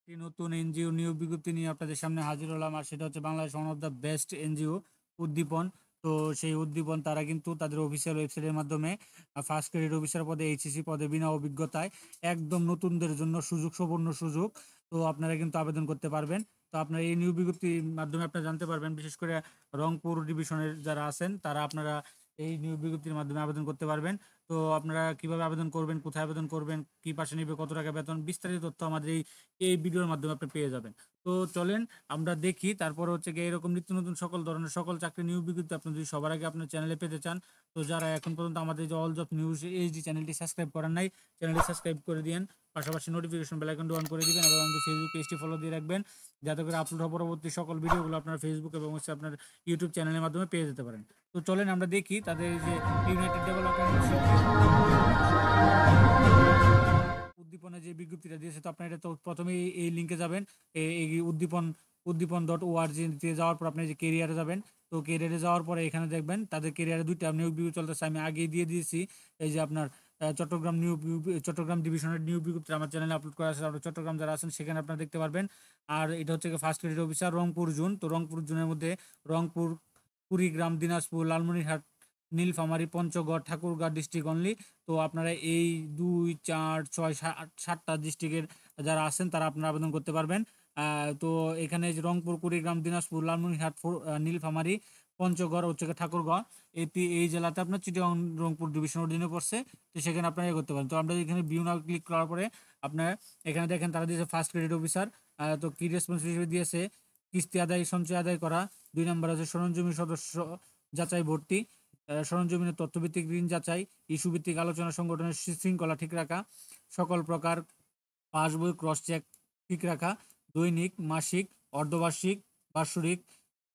একটি নতুন এনজিও নিয়োগ বিজ্ঞপ্তি নিয়ে আপনাদের সামনে হাজির হলাম, আর সেটা হচ্ছে Bangladesh one of the best NGO Uddipan. তো সেই উদ্দীপন তারা কিন্তু তাদের অফিসিয়াল ওয়েবসাইটের মাধ্যমে ফার্স্ট গ্রেড অফিসার পদে, এইচএসসি পদে বিনা অভিজ্ঞতায় একদম নতুনদের জন্য সুবর্ণ সুযোগ। তো আপনারা কিন্তু আবেদন করতে পারবেন। তো আপনারা এই নিয়োগ বিজ্ঞপ্তির মাধ্যমে আপনারা জানতে পারবেন, বিশেষ করে রংপুর ডিভিশনের যারা আছেন তারা আপনারা এই নিয়োগ বিজ্ঞপ্তির মাধ্যমে আবেদন করতে পারবেন। তো আপনারা কিভাবে আবেদন করবেন, কোথায় আবেদন করবেন, কি পাশে নিবে, কত টাকা বেতন, বিস্তারিত তথ্য আমাদের এই ভিডিওর মাধ্যমে আপনি পেয়ে যাবেন। তো চলেন আমরা দেখি। তারপর হচ্ছে গিয়ে এরকম নিত্য নতুন সকল ধরনের সকল চাকরি নিয়োগ বিজ্ঞপ্তি আপনি যদি সবার আগে আপনার চ্যানেলে পেতে চান, তো যারা এখন পর্যন্ত আমাদের যে অল জব নিউজ এইচডি চ্যানেলটি সাবস্ক্রাইব করেন নাই, চ্যানেলটি সাবস্ক্রাইব করে দিন, পাশাপাশি নোটিফিকেশন বেল আইকনটি অন করে দিবেন এবং আমাদের ফেসবুক পেজটি ফলো দিয়ে রাখবেন, যাতে করে আপলোড হওয়া পরবর্তী সকল ভিডিওগুলো আপনার ফেসবুক এবং হচ্ছে আপনার ইউটিউব চ্যানেলের মাধ্যমে পেয়ে যেতে পারেন। তো চলেন আমরা দেখি তাদের এই যে ইউনাইটেড ডেভেলপমেন্ট উদ্দীপনে যে বিজ্ঞপ্তিটা দিয়েছে। তো আপনার এটা তো প্রথমেই এই লিঙ্কে যাবেন, এই উদ্দীপন.org যাওয়ার পর আপনি যে কেরিয়ারে যাবেন। তো কেরিয়ারে যাওয়ার পরে এখানে দেখবেন তাদের কেরিয়ারে দুইটা নিয়োগ বিজ্ঞপ্তি চলতেছে, আমি আগেই দিয়ে দিয়েছি। এই যে আপনার চট্টগ্রাম ডিভিশনের নিয়োগ বিজ্ঞপ্তি আমার চ্যানেলে আপলোড করা আছে, আপনার চট্টগ্রাম যারা আছেন সেখানে আপনারা দেখতে পারবেন। আর এটা হচ্ছে first grade officer Rangpur zone. তো রংপুর জোনের মধ্যে রংপুর, কুড়িগ্রাম, দিনাজপুর, লালমনিরহাট, নীলফামারী, পঞ্চগড়, ঠাকুরগাঁও ডিস্ট্রিক্ট অনলি। তো আপনারা এই 2, 4, 6, 7টা ডিস্ট্রিক্টের যারা আছেন তারা আপনারা আবেদন করতে পারবেন। তো এখানে যে রংপুর, কুড়িগ্রাম, দিনাজপুর, লালমনিরহাট, নীলফামারী, পঞ্চগড় হচ্ছে ঠাকুরগাঁও, এই জেলাতে আপনার চিটাগং রংপুর ডিভিশন অধীনে পড়ছে। তো সেখানে আপনারা করতে পারেন। তো আমরা এখানে ভিউ নাও ক্লিক করার পরে আপনার এখানে দেখেন তারা দিয়েছে ফার্স্ট ক্রেডিট অফিসার। তো কি রেসপন্সিবিলিটি দিয়েছে: কিস্তি আদায়, সঞ্চয় আদায় করা। 2 নম্বর আছে সরঞ্জমি সদস্য যাচাই ভর্তি, সরঞ্জমিনের তথ্যভিত্তিক ঋণ যাচাই, ইস্যু ভিত্তিক আলোচনা, সংগঠনের শৃঙ্খলা ঠিক রাখা, সকল প্রকার পাসবই ক্রস চেক ঠিক রাখা, দৈনিক, মাসিক, অর্ধবার্ষিক, বাৎসরিক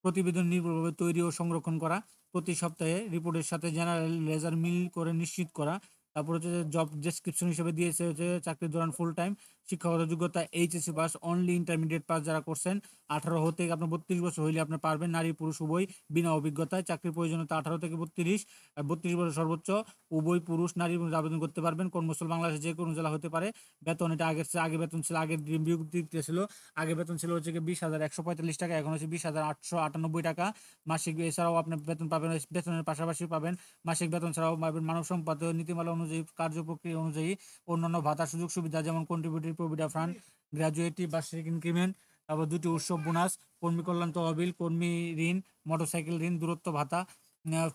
প্রতিবেদন নির্ভুলভাবে তৈরি ও সংরক্ষণ করা, প্রতি সপ্তাহে রিপোর্টের সাথে জেনারেল লেজার মিল করে নিশ্চিত করা। তারপর হচ্ছে জব ডেসক্রিপশন হিসেবে দিয়েছে হচ্ছে চাকরির দৌরান ফুল টাইম, শিক্ষাগত যোগ্যতা HSC pass, only intermediate pass যারা করছেন, 18 হতে আপনার 32 বছর হইলে আপনি পারবেন, নারী পুরুষ উভয়, বিনা অভিজ্ঞতায়। চাকরির প্রয়োজনীয়তা 18 থেকে 32, 32 বছর সর্বোচ্চ, উভয় পুরুষ নারী আবেদন করতে পারবেন। কর্মস্থল বাংলাদেশের যে কোনো জেলা হতে পারে। বেতন এটা আগে বেতন ছিল, আগের বিজ্ঞপ্তিতে ছিল আগে বেতন ছিল হচ্ছে 20,145 টাকা, এখন হচ্ছে 20,898 টাকা মাসিক। এছাড়াও আপনি বেতন পাবেন, বেতনের পাশাপাশি পাবেন মাসিক বেতন ছাড়াও পাবেন মানব সম্পদ নীতিমালা অনুযায়ী, কার্য প্রক্রিয়া অনুযায়ী অন্যান্য ভাতা সুযোগ সুবিধা, যেমন কন্ট্রিবিউটরি প্রভিডেন্ট ফান্ড, গ্র্যাজুয়েটি, বার্ষিক ইনক্রিমেন্ট, তারপর 2টি উৎসব বোনাস, কর্মী কল্যাণ তহবিল, কর্মী ঋণ, মোটরসাইকেল ঋণ, দূরত্ব ভাতা,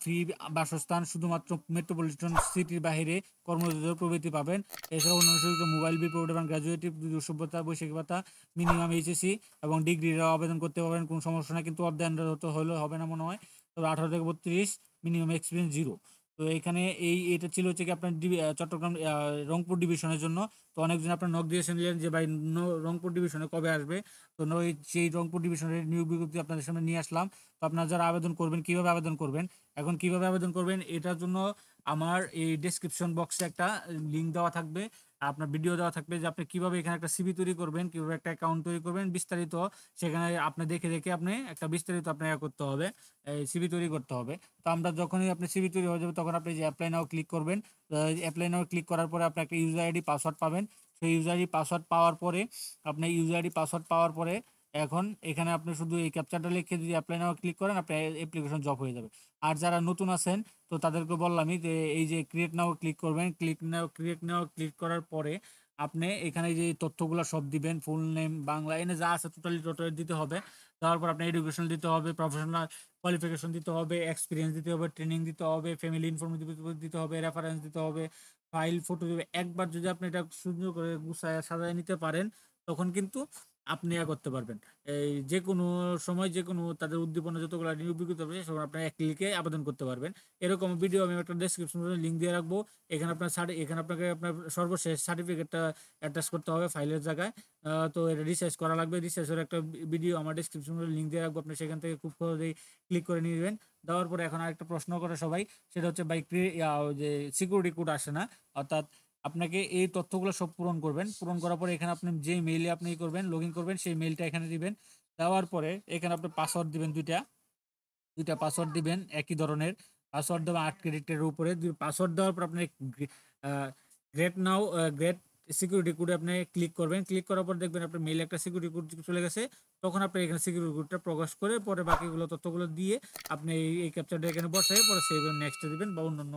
ফ্রি বাসস্থান শুধুমাত্র মেট্রোপলিটন সিটির বাইরে কর্মরত প্রভৃতি পাবেন। এছাড়াও অন্যান্য সুযোগ মোবাইল বিল, প্রভিডেন্ট, গ্র্যাজুয়েটি, উৎসব ভাতা, বৈশাখী ভাতা, মিনিমাম এইচএসসি এবং ডিগ্রিরাও আবেদন করতে পারবেন, কোনো সমস্যা না। কিন্তু অধ্যয়নরত হলে হবে না মনে হয়। তবে 18 থেকে 32, মিনিমাম এক্সপিরিয়েন্স 0। তো এখানে এটা ছিল হচ্ছে কি আপনার চট্টগ্রাম রংপুর ডিভিশনের জন্য। তো অনেকজন আপনার নক দিয়েছেন যে ভাই রংপুর ডিভিশনে কবে আসবে। তো সেই রংপুর ডিভিশনের নিয়োগ বিজ্ঞপ্তি আপনাদের সামনে নিয়ে আসলাম। তো আপনারা যারা আবেদন করবেন, কিভাবে আবেদন করবেন, এখন কিভাবে আবেদন করবেন এটার জন্য আমার এই ডেসক্রিপশন বক্সে একটা লিঙ্ক দেওয়া থাকবে, আপনার ভিডিও দেওয়া থাকবে যে আপনি কিভাবে এখানে একটা সিভি তৈরি করবেন, কিভাবে একটা অ্যাকাউন্ট তৈরি করবেন, বিস্তারিত সেখানে আপনি দেখে দেখে আপনি একটা বিস্তারিত আপনাকে করতে হবে, সিভি তৈরি করতে হবে। তো আমরা যখনই আপনি সিভি তৈরি হয়ে যাবে তখন আপনি যে অ্যাপ্লাই নাও ক্লিক করবেন। অ্যাপ্লাই নাও ক্লিক করার পরে আপনি একটা ইউজার আইডি পাসওয়ার্ড পাবেন। সেই ইউজার আইডি পাসওয়ার্ড পাওয়ার পরে এখন এখানে আপনি শুধু এই ক্যাপচারটা লিখে যদি অ্যাপ্লাই নাও ক্লিক করেন, আপনার অ্যাপ্লিকেশন জব হয়ে যাবে। আর যারা নতুন আছেন তো তাদেরকে বললামই যে এই যে ক্রিয়েট নাও ক্লিক করবেন। ক্রিয়েট নাও ক্লিক করার পরে আপনি এখানে যে তথ্যগুলো সব দিবেন, ফুল নেম, বাংলা, এনে যা আছে টোটালি দিতে হবে। দেওয়ার পর আপনার এডুকেশন দিতে হবে, প্রফেশনাল কোয়ালিফিকেশন দিতে হবে, এক্সপিরিয়েন্স দিতে হবে, ট্রেনিং দিতে হবে, ফ্যামিলি ইনফরমেটিভ দিতে হবে, রেফারেন্স দিতে হবে, ফাইল ফটো দিবে। একবার যদি আপনি এটা সুন্দর করে গুছায় সাজায় নিতে পারেন তখন কিন্তু আপনি করতে পারবেন। এই যে কোনো সময় যে কোনো তাদের উদ্দীপনা যতগুলো নিয়োগ বিজ্ঞপ্তি হবে সব আপনার এক ক্লিকে আবেদন করতে পারবেন। এরকম ভিডিও আমি একটা ডেসক্রিপশনে লিঙ্ক দিয়ে রাখবো। এখানে আপনাকে আপনার সর্বশেষ সার্টিফিকেটটা অ্যাটাচ করতে হবে ফাইলের জায়গায়। তো এটা রিসার্চ করা লাগবে। রিসার্চের একটা ভিডিও আমার ডেসক্রিপশনে লিঙ্ক দিয়ে রাখবো, আপনি সেখান থেকে খুব সহজেই ক্লিক করে নিয়ে নেবেন। দেওয়ার পরে এখন আরেকটা প্রশ্ন করে সবাই, সেটা হচ্ছে ভাই যে সিকিউরিটি কোড আসে না, অর্থাৎ আপনাকে এই তথ্যগুলো সব পূরণ করবেন। পূরণ করার পরে এখানে আপনি যে মেইলে আপনি করবেন, লগ ইন করবেন, সেই মেইলটা এখানে দিবেন। দেওয়ার পরে এখানে আপনি পাসওয়ার্ড দিবেন, দুইটা পাসওয়ার্ড দিবেন একই ধরনের। পাসওয়ার্ড দেবেন 8 ক্যারেক্টারের উপরে। পাসওয়ার্ড দেওয়ার পর আপনি গ্রেট নাও গ্রেট সিকিউরিটি কোডে আপনি ক্লিক করবেন, ক্লিক করার পর দেখবেন আপনার মেইলে একটা সিকিউরিটি কোড চলে গেছে। তখন আপনি এখানে সিকিউরিটি কোডটা প্রকাশ করে পরে বাকিগুলো তথ্যগুলো দিয়ে আপনি এই ক্যাপচারটা এখানে বসায় পরে সেভ এন্ড নেক্সট দিবেন বা অন্যান্য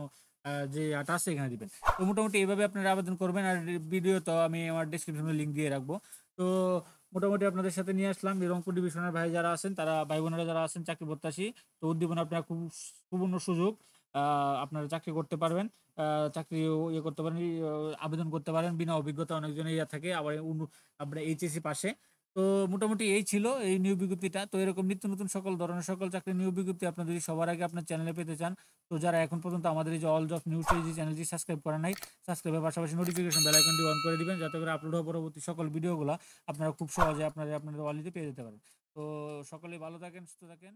যে আটা আছে এখানে দিবেন। তো মোটামুটি এইভাবে আপনারা আবেদন করবেন। আর ভিডিও তো আমি আমার ডেসক্রিপশনে লিঙ্ক দিয়ে রাখবো। তো মোটামুটি আপনাদের সাথে নিয়ে আসলাম যে রংপুর ডিভিশনের ভাই যারা আছেন, তারা ভাই বোনেরা যারা আছেন চাকরি প্রত্যাশী, তো উদ্দীপন আপনারা খুব সুবর্ণ সুযোগ, আপনারা চাকরি করতে পারবেন, চাকরি ইয়ে করতে পারেন, আবেদন করতে পারেন বিনা অভিজ্ঞতা, অনেকজনের ইয়ে থাকে আবার আপনার এইচএসসি পাশে। তো মোটামুটি এই ছিল এই নিয়োগ বিজ্ঞপ্তিটা। তো এরকম নিত্য নতুন সকল ধরনের সকল চাকরি নিয়োগ বিজ্ঞপ্তি আপনার যদি সবার আগে আপনার চ্যানেলে পেতে চান, তো যারা এখন পর্যন্ত আমাদের এই যে অল জব নিউজ এই যে চ্যানেলটি সাবস্ক্রাইব করা নাই, সাবস্ক্রাইবের পাশাপাশি নোটিফিকেশন বেল আইকনটি অন করে দিবেন, যাতে করে আপলোড হওয়া পরবর্তী সকল ভিডিওগুলো আপনারা খুব সহজে আপনাদের ওয়ালেটে পেয়ে যেতে পারেন। তো সকলেই ভালো থাকেন, সুস্থ থাকেন।